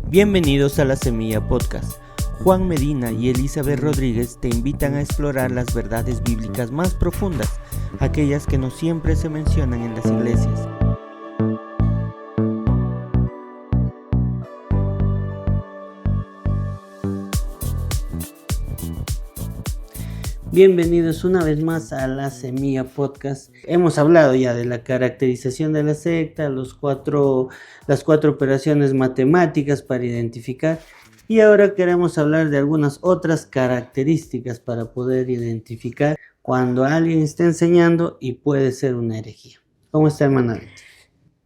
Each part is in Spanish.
Bienvenidos a La Semilla Podcast. Juan Medina y Elizabeth Rodríguez te invitan a explorar las verdades bíblicas más profundas, aquellas que no siempre se mencionan en las iglesias. Bienvenidos una vez más a La Semilla Podcast. Hemos hablado ya de la caracterización de la secta, las cuatro operaciones matemáticas para identificar, y ahora queremos hablar de algunas otras características para poder identificar cuando alguien está enseñando y puede ser una herejía. ¿Cómo está, hermana?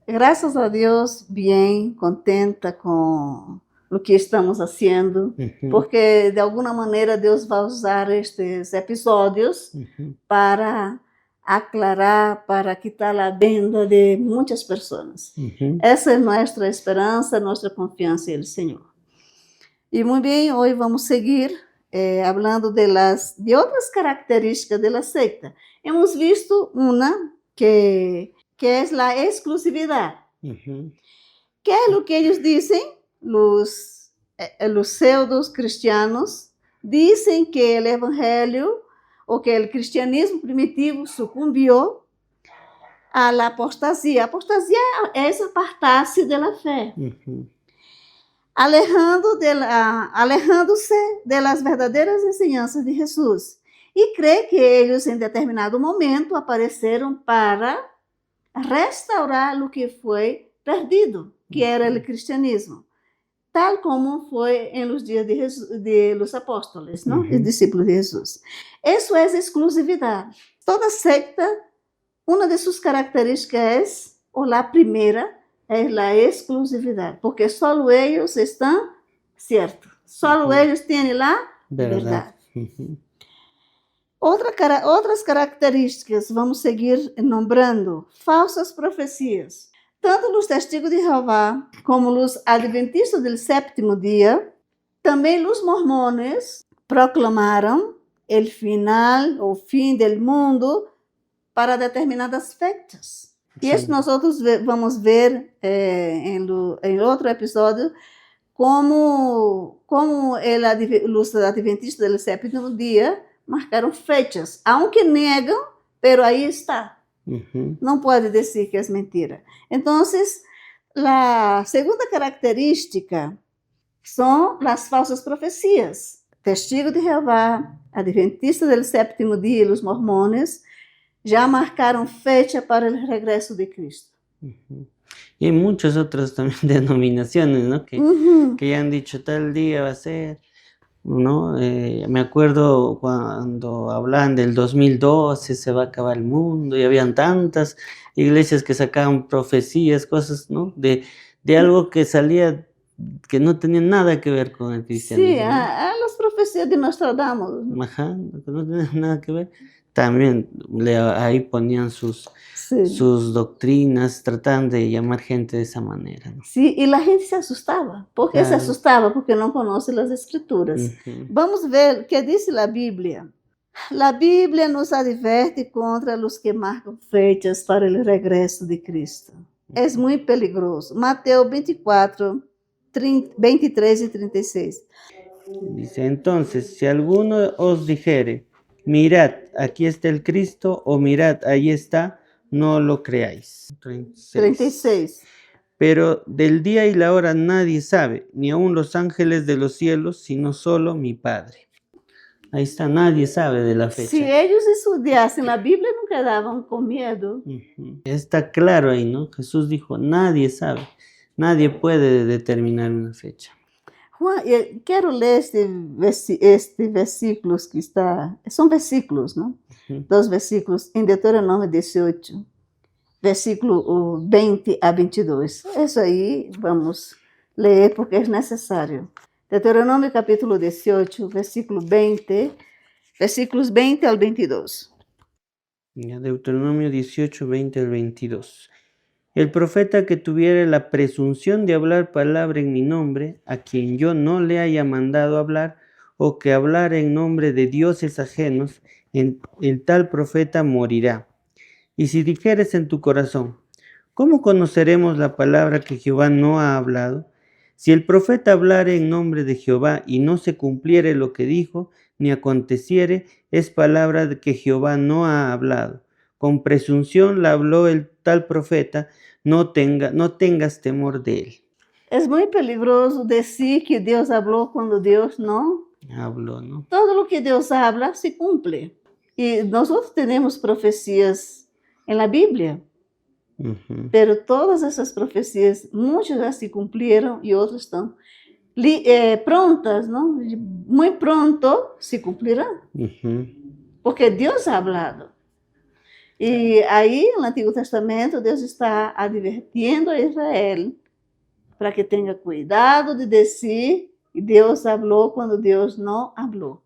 Graças a Deus, bem, contenta com o que estamos fazendo, porque de alguma maneira Deus vai usar estes episódios para aclarar, para quitar a venda de muitas pessoas. Essa é nossa esperança, nossa confiança no Senhor. E muito bem, hoje vamos seguir falando de outras características da secta. Hemos visto uma que é a exclusividade. Que é o que eles dizem? Los pseudos cristianos dizem que o evangelho ou que o cristianismo primitivo sucumbiu à apostasia. A apostasia é apartar-se da fé, alejando-se das verdadeiras ensinanças de Jesus, e crê que eles em determinado momento apareceram para restaurar o que foi perdido, que era o cristianismo, tal como foi em los dias de los apóstolos, não? Os discípulos de Jesus. Isso é exclusividade. Toda secta, uma de suas características ou a primeira, é a exclusividade, porque só eles estão certos, só eles têm a verdade. Outras características, vamos seguir nombrando: falsas profecias. Tanto os testigos de Jeová como os adventistas do sétimo dia, também os mormones, proclamaram o fim do mundo para determinadas feitas. E isso nós vamos ver em outro episódio como os adventistas do sétimo dia marcaram fechas, aunque negam, pero aí está. Não pode dizer que é mentira. Então, a segunda característica são as falsas profecias. Testigo de Jeová, adventistas do sétimo dia e os mormones já marcaram fecha para o regresso de Cristo. Y hay muchas otras también denominaciones, ¿no? Que ya han dicho tal día va a ser, ¿no? Me acuerdo cuando hablaban del 2012, se va a acabar el mundo, y habían tantas iglesias que sacaban profecías, cosas, ¿no? De algo que salía, que no tenía nada que ver con el cristianismo. Sí, las profecías de Nostradamus. Ajá, que no tenía nada que ver. También ahí ponían sus doctrinas, trataban de llamar gente de esa manera, ¿no? Sí, y la gente se asustaba. ¿Por qué se asustaba? Porque no conoce las escrituras. Vamos ver qué dice la Biblia. La Biblia nos advierte contra los que marcan fechas para el regreso de Cristo. Es muy peligroso. Mateo 24, 23 y 36. Dice, entonces, si alguno os dijere, mirad, aquí está el Cristo, o mirad, ahí está, no lo creáis. 36. Pero del día y la hora nadie sabe, ni aun los ángeles de los cielos, sino solo mi Padre. Ahí está, nadie sabe de la fecha. Si ellos estudiasen la Biblia, no quedaban con miedo. Está claro ahí, ¿no? Jesús dijo, nadie sabe, nadie puede determinar una fecha. Juan, quero ler este versículo que está... São versículos, não? Dos versículos em Deuteronômio 18, versículo 20 a 22. Isso aí vamos ler porque é necessário. Deuteronômio capítulo 18, versículos 20 ao 22. Deuteronomio 18, 20 al 22. El profeta que tuviere la presunción de hablar palabra en mi nombre, a quien yo no le haya mandado hablar, o que hablara en nombre de dioses ajenos, el tal profeta morirá. Y si dijeres en tu corazón, ¿cómo conoceremos la palabra que Jehová no ha hablado? Si el profeta hablare en nombre de Jehová y no se cumpliere lo que dijo, ni aconteciere, es palabra de que Jehová no ha hablado. Con presunción la habló el tal profeta, no tengas temor de él. Es muy peligroso decir que Dios habló cuando Dios no Habló, ¿no? Todo lo que Dios habla se cumple. Y nosotros tenemos profecías en la Biblia, pero todas esas profecías, muchas ya se cumplieron y otras están prontas, ¿no? Muy pronto se cumplirán, porque Dios ha hablado. Y ahí en el Antiguo Testamento Dios está advirtiendo a Israel para que tenga cuidado de decir que Dios habló cuando Dios no habló.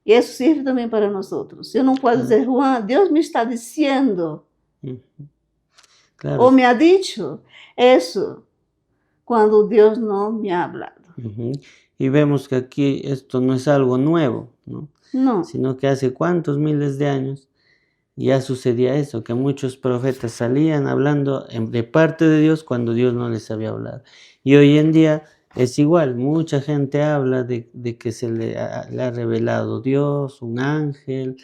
Y eso sirve también para nosotros. Eu não posso dizer, Juan, Deus me está diciendo, Claro. o me ha dicho eso, cuando Dios no me ha hablado. Y vemos que aquí esto no es algo nuevo, ¿no? No. Sino que hace cuántos miles de años ya sucedía eso, que muchos profetas salían hablando de parte de Dios cuando Dios no les había hablado. Y hoy en día es igual, mucha gente habla de que se le ha revelado Dios, un ángel,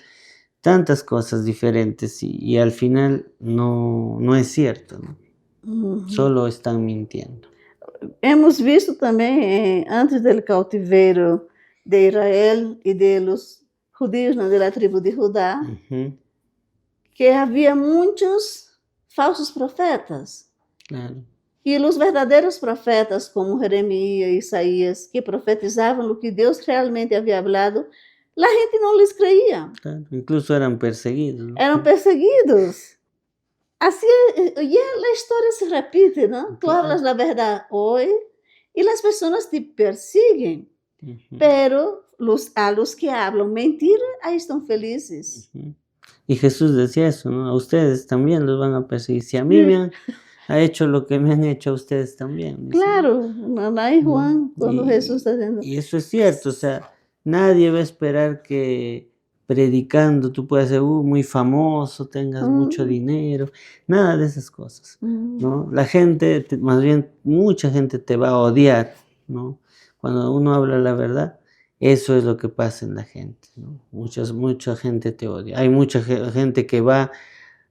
tantas cosas diferentes y al final no es cierto, ¿no? Solo están mintiendo. Hemos visto também, antes do cautiveiro de Israel e de los judíos, ¿no? De la tribu de Judá, que havia muitos falsos profetas. Claro. E os verdadeiros profetas, como Jeremias e Isaías, que profetizavam o que Deus realmente havia falado, a gente não lhes creía. Claro. Incluso eran perseguidos, ¿no? Eram perseguidos. Assim, e a história se repite, não? Tu hablas a verdade hoje e as pessoas te persiguen, pero a los que hablan mentira, aí estão felizes. Y Jesús decía eso, ¿no? A ustedes también los van a perseguir. Si a mí ha hecho lo que me han hecho a ustedes también. Claro, lá em Juan, quando Jesús está dizendo. Y eso es cierto, o sea, nadie va a esperar que predicando tú puedas ser muy famoso, tengas mucho dinero, nada de esas cosas, ¿no? La gente, más bien, mucha gente te va a odiar, ¿no? Cuando uno habla la verdad, eso es lo que pasa en la gente, ¿no? Mucha gente te odia. Hay mucha gente que va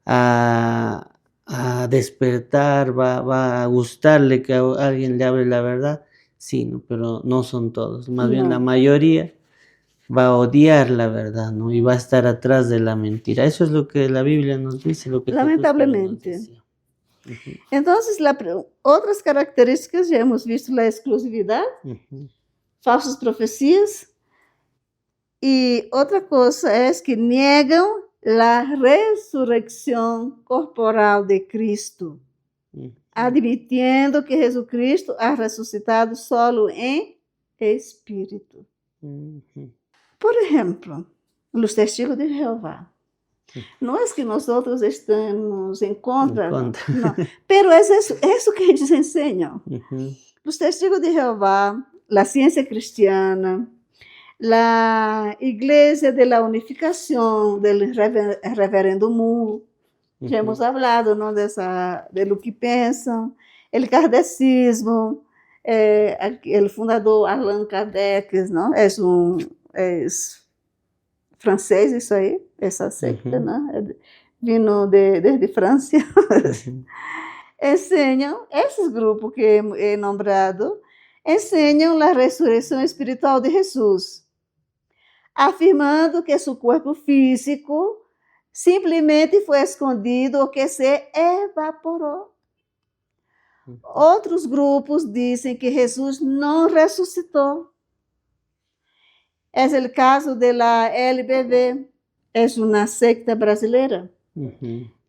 a despertar, va a gustarle que alguien le hable la verdad, sí, ¿no? Pero no son todos, más bien la mayoría va a odiar la verdad, ¿no? Y va a estar atrás de la mentira. Eso es lo que la Biblia nos dice, lo que lamentablemente. Jesús nos decía. Entonces, otras características, ya hemos visto la exclusividad, falsas profecias, y otra cosa es que niegan la resurrección corporal de Cristo, admitiendo que Jesucristo ha resucitado solo en espíritu. Por ejemplo, los testigos de Jehová. No es que nosotros estemos en contra, no, pero es eso que ellos enseñan. Los testigos de Jehová, la ciencia cristiana, la Iglesia de la Unificación del Reverendo Moore, ya hemos hablado, ¿no? De lo que piensan, el kardecismo, el fundador Allan Kardec, ¿no? Es francés isso aí, essa secta, né? Vindo desde França. Ensinam, esses grupos que he nombrado, ensinam a ressurreição espiritual de Jesus, afirmando que seu corpo físico simplesmente foi escondido ou que se evaporou. Outros grupos dizem que Jesus não ressuscitou. É o caso da LBV, é uma secta brasileira.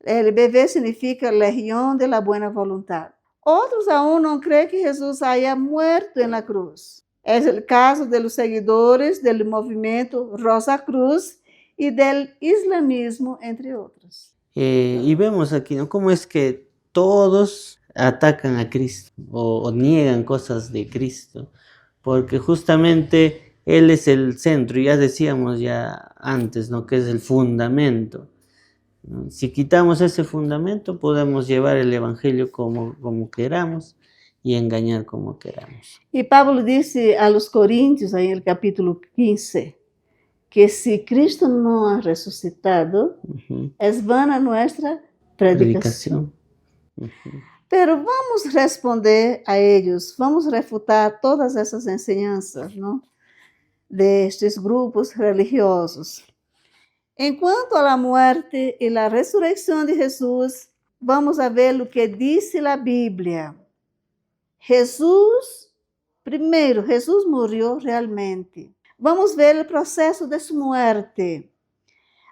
LBV significa Legião de la Buena Voluntad. Outros aún não creem que Jesus haya muerto na cruz. É o caso dos seguidores do movimento Rosa Cruz e do islamismo, entre outros. Y vemos aquí, ¿no? Cómo es que todos atacan a Cristo o niegan cosas de Cristo, porque justamente Él es el centro, ya decíamos ya antes, ¿no? Que es el fundamento, ¿no? Si quitamos ese fundamento, podemos llevar el evangelio como queramos y engañar como queramos. Y Pablo dice a los Corintios, ahí en el capítulo 15, que si Cristo no ha resucitado, es vana nuestra predicación. Pero vamos responder a ellos, vamos refutar todas essas enseñanças, ¿no? De estes grupos religiosos. En cuanto a la muerte y la resurrección de Jesús, vamos a ver lo que dice la Biblia. Jesús, primeiro, Jesús murió realmente. Vamos ver el proceso de su muerte.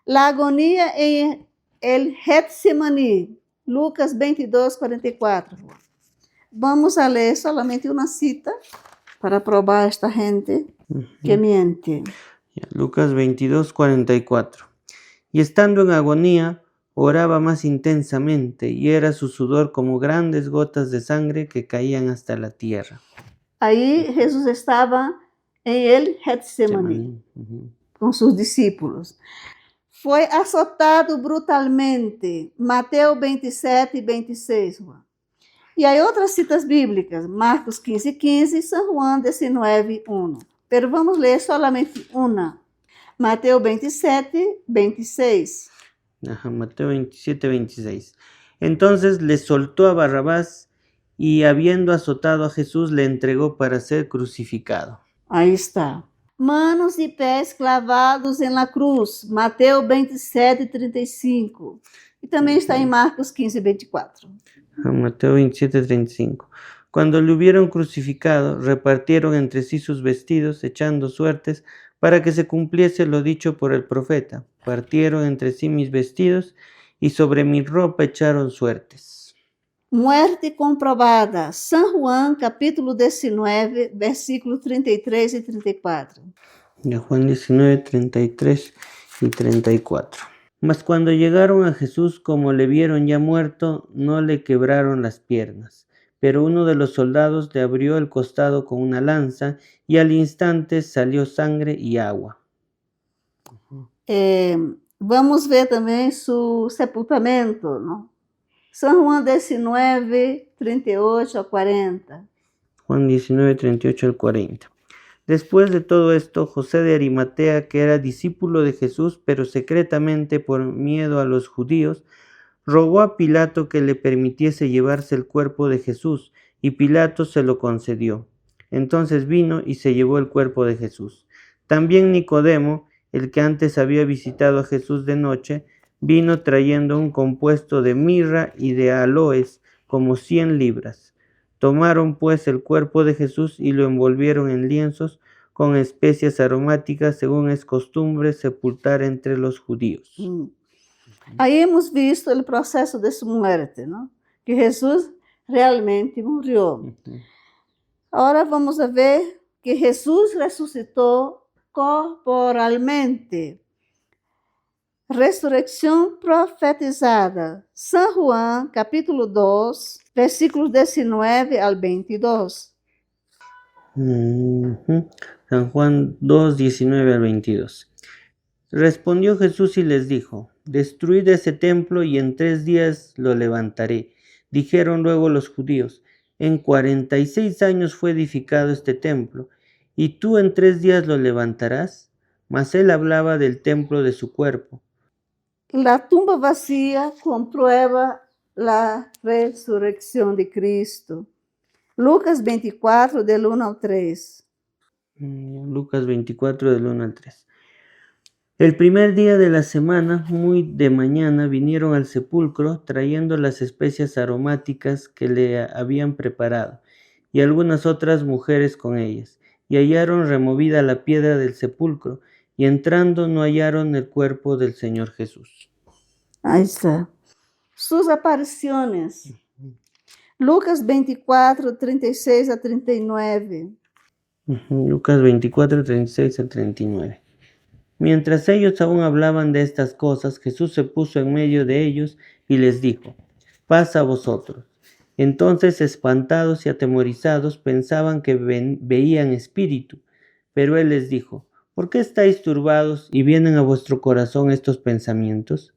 La agonía en el Getsemaní, Lucas 22, 44. Vamos a leer solamente una cita para probar a esta gente que miente. Lucas 22, 44. Y estando en agonía, oraba más intensamente, y era su sudor como grandes gotas de sangre que caían hasta la tierra. Ahí Jesús estaba en el Getsemaní con sus discípulos. Fue azotado brutalmente, Mateo 27 y 26. Y hay otras citas bíblicas, Marcos 15, 15 y San Juan 19, 1. Pero vamos leer solamente una. Mateo 27, 26. Mateo 27, 26. Entonces le soltó a Barrabás y habiendo azotado a Jesús le entregó para ser crucificado. Ahí está. Manos y pés clavados en la cruz, Mateo 27, 35. Y también está en Marcos 15, 24. Mateo 27, 35. Cuando le hubieron crucificado, repartieron entre sí sus vestidos, echando suertes, para que se cumpliese lo dicho por el profeta. Partieron entre sí mis vestidos, y sobre mi ropa echaron suertes. Muerte comprobada. San Juan, capítulo 19, versículos 33 y 34. De Juan 19, 33 y 34. Mas cuando llegaron a Jesús, como le vieron ya muerto, no le quebraron las piernas. Pero uno de los soldados le abrió el costado con una lanza, y al instante salió sangre y agua. Vamos ver também su sepultamento, ¿no? San Juan 19, 38 a 40. Juan 19, 38 al 40. Después de todo esto, José de Arimatea, que era discípulo de Jesús, pero secretamente por miedo a los judíos, rogó a Pilato que le permitiese llevarse el cuerpo de Jesús, y Pilato se lo concedió. Entonces vino y se llevó el cuerpo de Jesús. También Nicodemo, el que antes había visitado a Jesús de noche, vino trayendo un compuesto de mirra y de aloes, como 100 libras. Tomaron pues el cuerpo de Jesús y lo envolvieron en lienzos con especias aromáticas, según es costumbre sepultar entre los judíos. Aí hemos visto o processo de sua muerte, não? Que Jesus realmente morreu. Agora vamos a ver que Jesus ressuscitou corporalmente. Ressurreição profetizada. San Juan, capítulo 2, versículos 19 al 22. San Juan 2, 19 al 22. Respondió Jesús y les dijo: destruid ese templo y en 3 días lo levantaré. Dijeron luego los judíos: en 46 años fue edificado este templo, ¿y tú en 3 días lo levantarás? Mas él hablaba del templo de su cuerpo. La tumba vacía comprueba la resurrección de Cristo. Lucas 24, del 1 al 3. Lucas 24, del 1 al 3. El primer día de la semana, muy de mañana, vinieron al sepulcro trayendo las especias aromáticas que le habían preparado, y algunas otras mujeres con ellas, y hallaron removida la piedra del sepulcro, y entrando no hallaron el cuerpo del Señor Jesús. Ahí está. Sus apariciones. Lucas 24, 36 a 39. Lucas 24, 36 a 39. Mientras ellos aún hablaban de estas cosas, Jesús se puso en medio de ellos y les dijo: paz a vosotros. Entonces, espantados y atemorizados, pensaban que veían espíritu. Pero él les dijo: ¿por qué estáis turbados y vienen a vuestro corazón estos pensamientos?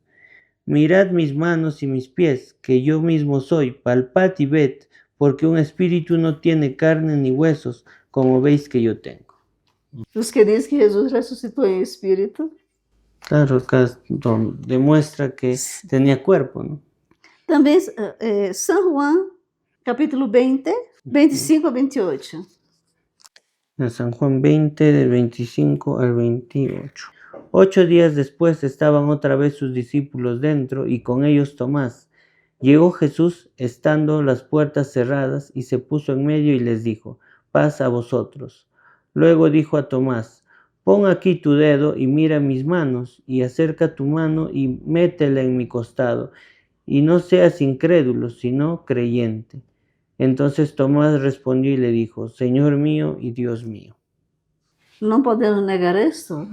Mirad mis manos y mis pies, que yo mismo soy, palpad y ved, porque un espíritu no tiene carne ni huesos, como veis que yo tengo. Os que dizem que Jesus ressuscitou em espírito. Claro, acá demuestra que tenía cuerpo, ¿no? Também San Juan, capítulo 20, 25 a 28. En San Juan 20, del 25 al 28. 8 días después estaban otra vez sus discípulos dentro y con ellos Tomás. Llegó Jesús estando las puertas cerradas y se puso en medio y les dijo: paz a vosotros. Luego dijo a Tomás: pon aquí tu dedo y mira mis manos, y acerca tu mano y métela en mi costado, y no seas incrédulo, sino creyente. Entonces Tomás respondió y le dijo: Señor mío y Dios mío. Não podemos negar isso.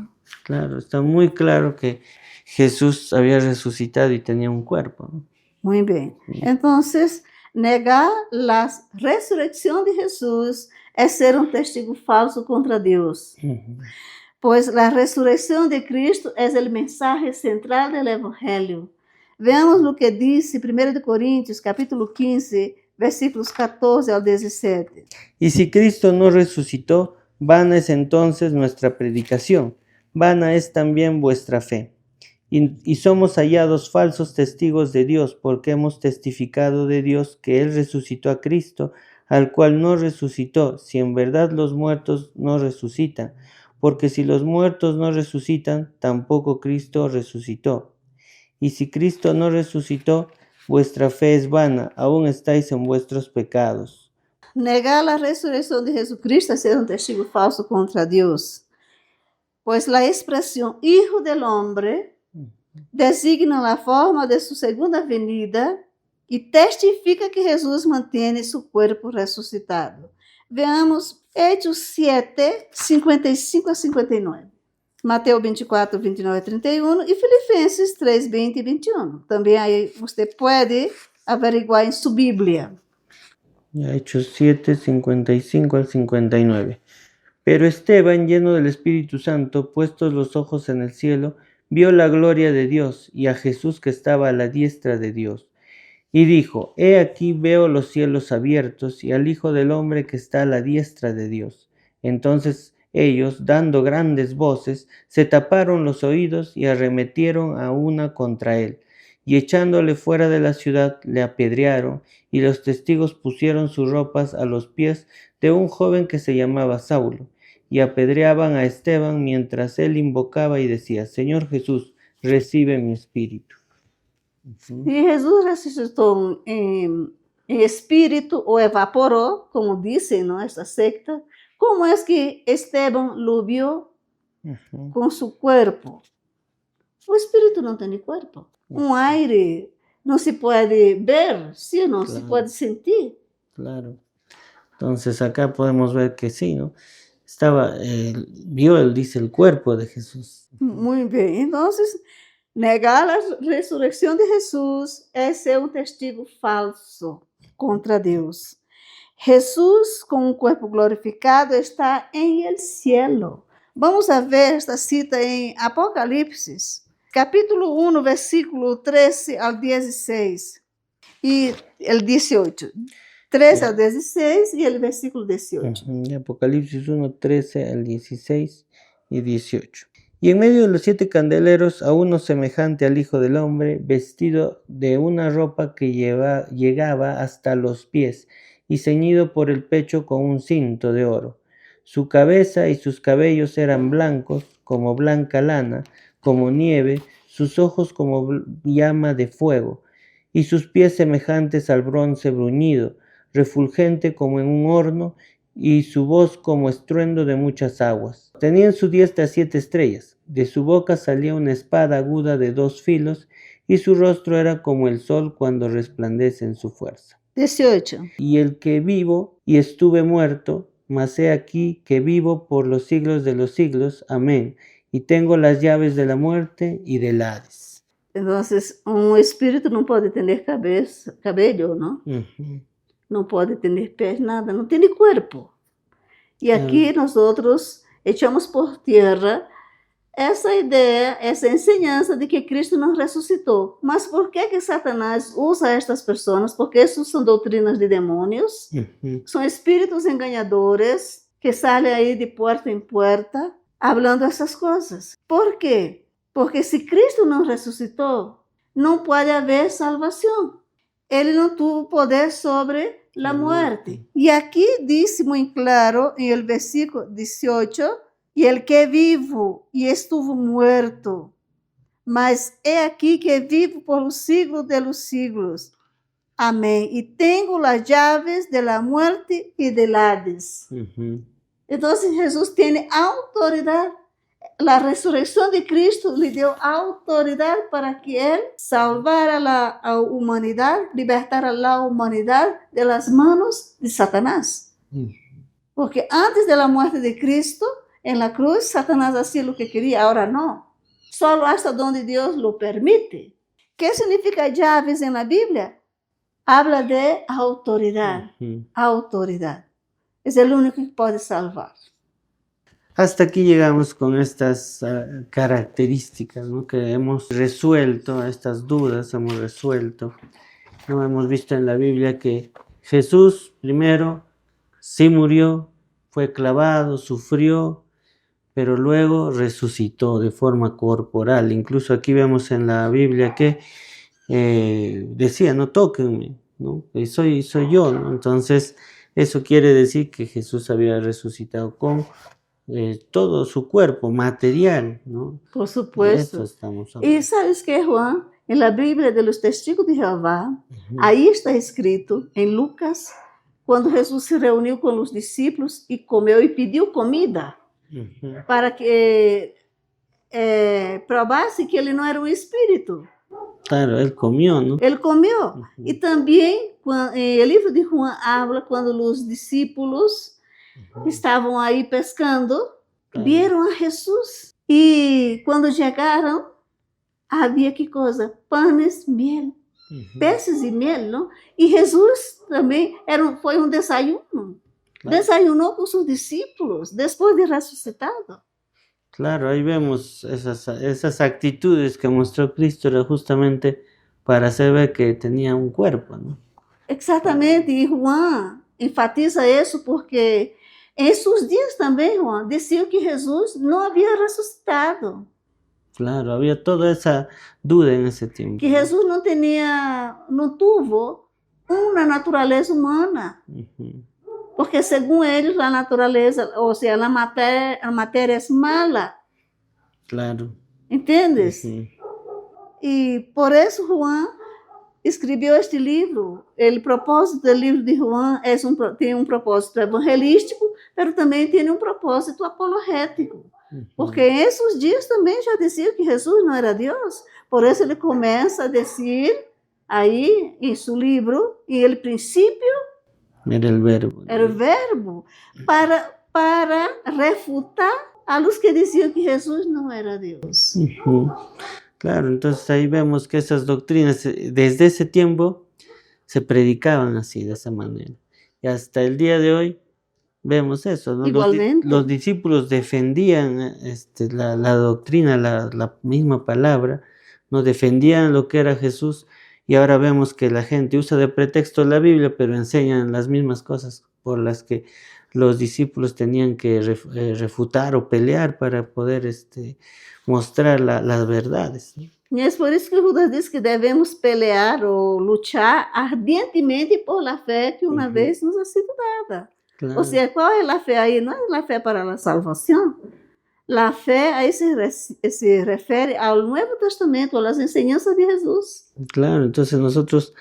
Claro, está muy claro que Jesús había resucitado y tenía un cuerpo, ¿no? Muy bem. Então, negar a ressurreição de Jesus é ser um testigo falso contra Deus. Pois a ressurreição de Cristo é o mensagem central do Evangelho. Veamos o que diz 1 Coríntios, capítulo 15, versículos 14 ao 17. Y si Cristo no resucitó, vana es entonces nuestra predicación, vana es también vuestra fe. Y somos hallados falsos testigos de Dios, porque hemos testificado de Dios que Él resucitó a Cristo, al cual no resucitó, si en verdad los muertos no resucitan. Porque si los muertos no resucitan, tampoco Cristo resucitó. Y si Cristo no resucitó, vuestra fe es vana, aún estáis en vuestros pecados. Negar a ressurreição de Jesucristo é ser um testigo falso contra Deus. Pois a expressão Hijo del Hombre designa a forma de sua segunda venida e testifica que Jesus mantém seu corpo ressuscitado. Veamos Hechos 7, 55 a 59. Mateus 24, 29 a 31 e Filipenses 3, 20 e 21. Também aí você pode averiguar em sua Bíblia. Hechos 7, 55 al 59. Pero Esteban, lleno del Espíritu Santo, puestos los ojos en el cielo, vio la gloria de Dios y a Jesús que estaba a la diestra de Dios. Y dijo: He aquí veo los cielos abiertos y al Hijo del Hombre que está a la diestra de Dios. Entonces ellos, dando grandes voces, se taparon los oídos y arremetieron a una contra él. Y echándole fuera de la ciudad, le apedrearon, y los testigos pusieron sus ropas a los pies de un joven que se llamaba Saulo, y apedreaban a Esteban mientras él invocaba y decía: Señor Jesús, recibe mi espíritu. E Jesus ressuscitou em espírito ou evaporou, como dizem, não, esta secta. Como é que Esteban lo viu com seu corpo? O espírito não tem corpo. Um aire não se pode ver, sim, não se pode sentir. Claro. Entonces acá podemos ver que sí, ¿no? Vio, él dice, el cuerpo de Jesús. Muy bien. Entonces, negar a ressurreição de Jesus é ser um testigo falso contra Deus. Jesus, com o corpo glorificado, está em el cielo. Vamos a ver esta cita em Apocalipse, capítulo 1, versículo 13 ao 16 e el 18. 13 al 16 y el versículo 18. Apocalipsis 1, 13 al 16 y 18. Y en medio de los 7 candeleros, a uno semejante al Hijo del Hombre, vestido de una ropa que llegaba hasta los pies, y ceñido por el pecho con un cinto de oro. Su cabeza y sus cabellos eran blancos, como blanca lana, como nieve, sus ojos como llama de fuego, y sus pies semejantes al bronce bruñido, refulgente como en un horno, y su voz como estruendo de muchas aguas. Tenía en su diestra 7 estrellas, de su boca salía una espada aguda de 2 filos, y su rostro era como el sol cuando resplandece en su fuerza. 18. Y el que vivo y estuve muerto, mas he aquí que vivo por los siglos de los siglos. Amén. Y tengo las llaves de la muerte y del Hades. Entonces, un espíritu no puede tener cabello, ¿no? No pode ter pés, nada, não tem corpo. E aqui nós echamos por terra essa ideia, essa ensinança de que Cristo não ressuscitou. Mas por que Satanás usa estas pessoas? Porque isso são doutrinas de demônios, são espíritos enganadores que saem aí de porta em porta, falando essas coisas. Por quê? Porque se Cristo não ressuscitou, não pode haver salvação. Ele não teve poder sobre a morte. E aqui diz muito claro, no versículo 18, e el que vivo e estuvo muerto, mas é aqui que vivo por los siglos de los siglos. Amém. E tenho as chaves de la muerte e del Hades. Então, Jesus tem autoridade. A ressurreição de Cristo lhe deu autoridade para que Ele salvara a humanidade, libertara a humanidade de las manos de Satanás. Porque antes da morte de Cristo, en la cruz, Satanás hacía lo que quería, ahora no. Solo hasta donde Dios lo permite. ¿Qué significa llaves en la Biblia? Habla de autoridad. Autoridad. Es el único que puede salvar. Hasta aquí llegamos con estas características, ¿no? Que hemos resuelto, estas dudas hemos resuelto. ¿No? Hemos visto en la Biblia que Jesús primero sí murió, fue clavado, sufrió, pero luego resucitó de forma corporal. Incluso aquí vemos en la Biblia que decía, no tóquenme, ¿no? Soy yo, ¿no? Entonces, eso quiere decir que Jesús había resucitado con todo su cuerpo material, ¿no? Por supuesto. Y sabes que, Juan, en la Biblia de los Testigos de Jehová, ahí está escrito, en Lucas, cuando Jesús se reunió con los discípulos y comió y pidió comida, para que probase que ele não era um espírito. Claro, ele comió, ¿no? Ele comió. E também, o livro de Juan habla quando os discípulos estavam aí pescando, vieram a Jesus. E quando chegaram, havia que coisa? Panes, miel. Peces e miel, não? E Jesus também foi um desayuno. Claro. Desayunou com seus discípulos depois de ressuscitado. Claro, ahí vemos esas actitudes que mostró Cristo, era justamente para hacer ver que tenía un cuerpo, ¿no? Exatamente, e Juan enfatiza isso porque em seus dias também, Juan, diziam que Jesus não havia ressuscitado. Claro, había toda esa duda en ese tiempo. Que Jesus não tuvo uma natureza humana. Porque, según ellos, la naturaleza, o sea, la materia es mala. Claro. ¿Entiendes? Y por eso Juan escribió este libro. El propósito del libro de Juan tiene un propósito evangelístico, pero también tiene un propósito apologético. Porque en esos días también ya decía que Jesús no era Dios. Por eso ele comienza a decir ahí en su libro, en el principio, era el verbo. Era o verbo para refutar a los que decían que Jesús no era Dios. Claro, entonces ahí vemos que esas doctrinas desde ese tiempo se predicaban así, de esa manera. Y hasta el día de hoy vemos eso, ¿no? Igualmente. Los discípulos defendían la doctrina, la misma palabra, no defendían lo que era Jesús. Y ahora vemos que la gente usa de pretexto la Biblia, pero enseñan las mismas cosas por las que los discípulos tenían que refutar o pelear para poder mostrar las verdades, ¿no? Y es por eso que Judas dice que debemos pelear o luchar ardientemente por la fe que una vez nos ha sido dada. Claro. O sea, ¿cuál es la fe ahí? No es la fe para la salvación. La fe ahí se refiere al Nuevo Testamento, a las enseñanzas de Jesús. Claro, entonces nosotros,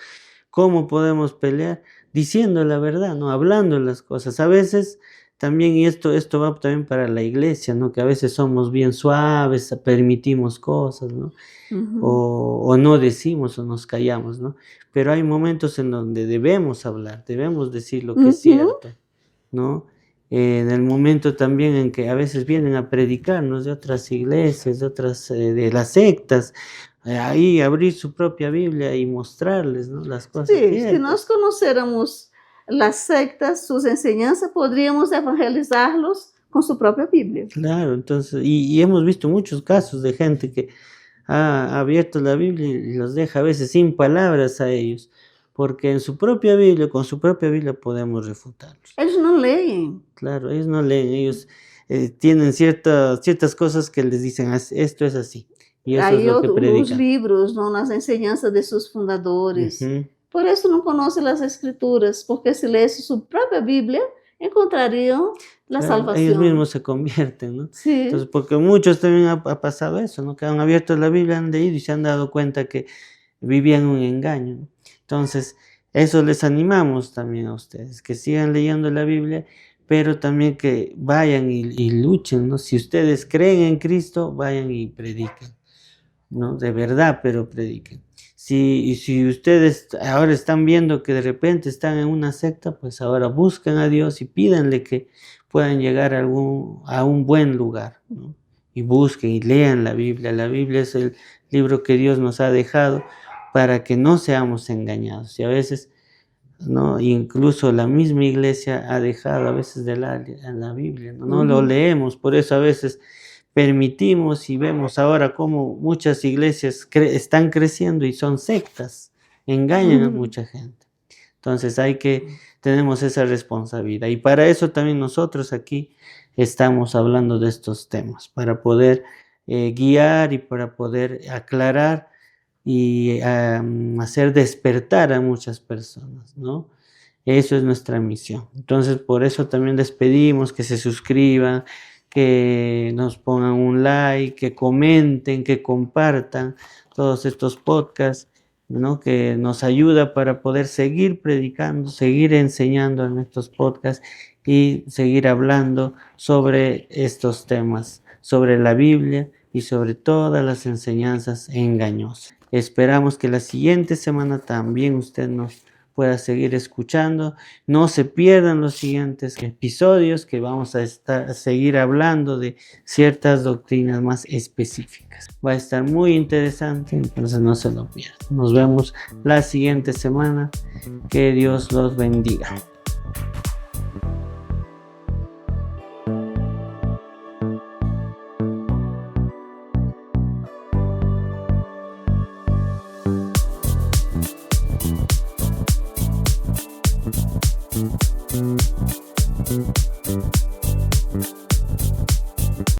¿cómo podemos pelear? Diciendo la verdad, ¿no? Hablando las cosas. A veces también, y esto va también para la iglesia, ¿no? Que a veces somos bien suaves, permitimos cosas, ¿no? O no decimos o nos callamos, ¿no? Pero hay momentos en donde debemos hablar, debemos decir lo que es cierto, ¿no? En el momento también en que a veces vienen a predicarnos de otras iglesias, de las sectas, ahí abrir su propia Biblia y mostrarles, ¿no? Las cosas ciertas. Si nós conociéramos las sectas, sus enseñanzas, podríamos evangelizarlos con su propia Biblia. Claro, entonces, y hemos visto muchos casos de gente que ha abierto la Biblia y los deja a veces sin palabras a ellos, porque en su propia Biblia, con su propia Biblia podemos refutarlos. Eles não leem. Claro, ellos no leen, ellos tienen ciertas cosas que les dicen, esto es así, y eso es Aí lo que nos predican. livros, não, nas enseñanças de seus fundadores. Ujú. Por isso não conhecem as Escrituras, porque se lesse sua própria Bíblia, encontrariam a Claro, salvação. ellos mismos se convierten, ¿no? Sí. Entonces, porque muchos también ha pasado eso, ¿no? Que han abierto la Biblia, han leído y se han dado cuenta que vivían un engaño, ¿no? Entonces, eso les animamos también a ustedes, que sigan leyendo la Biblia, pero también que vayan y luchen, ¿no? Si ustedes creen en Cristo, vayan y prediquen, ¿no? De verdad, pero prediquen. Si ustedes ahora están viendo que de repente están en una secta, pues ahora busquen a Dios y pídanle que puedan llegar a un buen lugar, ¿no? Y busquen y lean la Biblia. La Biblia es el libro que Dios nos ha dejado para que no seamos engañados. Y a veces, ¿no? Incluso la misma iglesia ha dejado a veces de la Biblia, ¿no? No lo leemos, por eso a veces permitimos y vemos ahora cómo muchas iglesias están creciendo y son sectas, engañan a mucha gente. Entonces tenemos esa responsabilidad, y para eso también nosotros aquí estamos hablando de estos temas, para poder guiar y para poder aclarar y hacer despertar a muchas personas, ¿no? Eso es nuestra misión. Entonces, por eso también les pedimos que se suscriban, que nos pongan un like, que comenten, que compartan todos estos podcasts, ¿no? Que nos ayuda para poder seguir predicando, seguir enseñando en estos podcasts y seguir hablando sobre estos temas, sobre la Biblia y sobre todas las enseñanzas engañosas. Esperamos que la siguiente semana también usted nos pueda seguir escuchando. No se pierdan los siguientes episodios, que vamos a seguir hablando de ciertas doctrinas más específicas. Va a estar muy interesante, entonces no se lo pierdan. Nos vemos la siguiente semana. Que Dios los bendiga.